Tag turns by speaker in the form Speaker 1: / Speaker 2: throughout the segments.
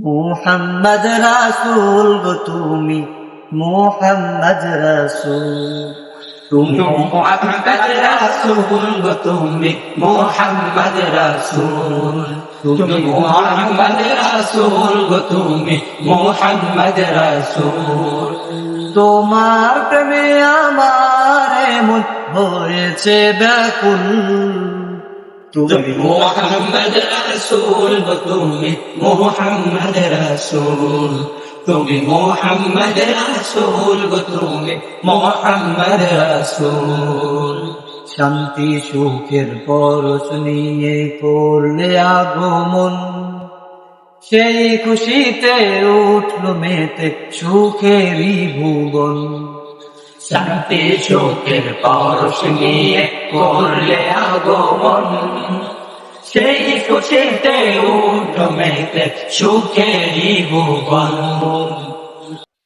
Speaker 1: মুহাম্মদ রাসূল গো তুমি, মুহাম্মদ রাসূল।
Speaker 2: তুমি মুহাম্মদ রাসূল গো তুমি মুহাম্মদ রাসূল। তুমি মুহাম্মদ রাসূল গো তুমি মুহাম্মদ রাসূল।
Speaker 1: তোমার প্রেমে আমার মন হয়েছে ব্যাকুল।
Speaker 2: তুমি মুহাম্মদ রাসূল গো তুমি মুহাম্মদ রাসূল। তুমি মুহাম্মদ রাসূল গো তুমি মুহাম্মদ রাসূল।
Speaker 1: শান্তি সুখের পরশ নিয়ে করলে আগমন, সেই খুশিতে উঠল মেতে সুখেরই ভুবন।
Speaker 2: শান্তি সুখের পরশ নিয়ে করলে আগমন, সেই খুশিতে উঠল মেতে সুখেরই ভুবন।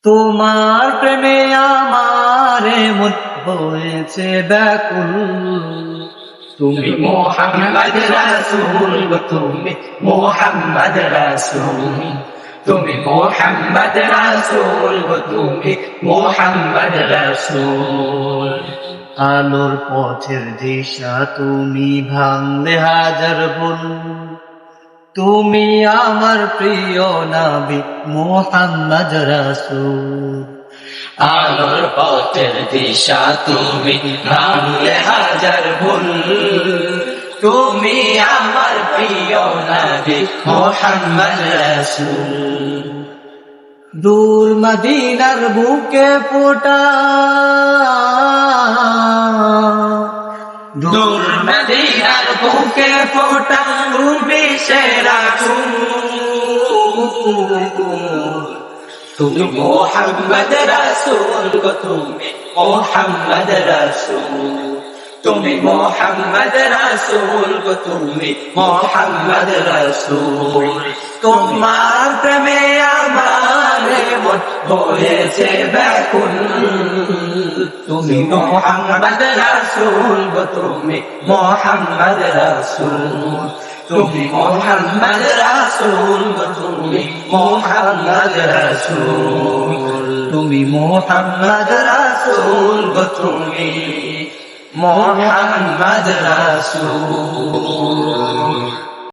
Speaker 1: তোমার প্রেমে আমার মন হয়েছে ব্যাকুল।
Speaker 2: তুমি মুহাম্মদ রাসূল গো তুমি মুহাম্মদ রাসূল। তুমি মুহাম্মদ রাসূল গো তুমি মুহাম্মদ রাসূল।
Speaker 1: আলোর পথের দিশা তুমি, ভাঙলে হাজার ভুল। তুমি আমার প্রিয় নবী মুহাম্মদ রাসূল।
Speaker 2: আলোর পথের দিশা তুমি, ভাঙলে হাজার ভুল। তুমি আমার প্রিয় নবী মুহাম্মদ রাসূল।
Speaker 1: দূর মদিনার বুকে ফোটা,
Speaker 2: দূর মদিনার বুকে ফোটা তুমি সেরা ফুল। তুমি মুহাম্মদ রাসূল গো তুমি মুহাম্মদ রাসূল। তুমি মুহাম্মদ রাসূল গো তুমি মুহাম্মদ রাসূল। তোমার প্রেমে আমার মন হয়েছে ব্যাকুল। তুমি মুহাম্মদ রাসূল গো তুমি মুহাম্মদ রাসূল। তুমি মুহাম্মদ রাসূল গো তুমি মুহাম্মদ রাসূল।
Speaker 1: তুমি মুহাম্মদ
Speaker 2: রাসূল গো তুমি মুহাম্মদ রাসূল।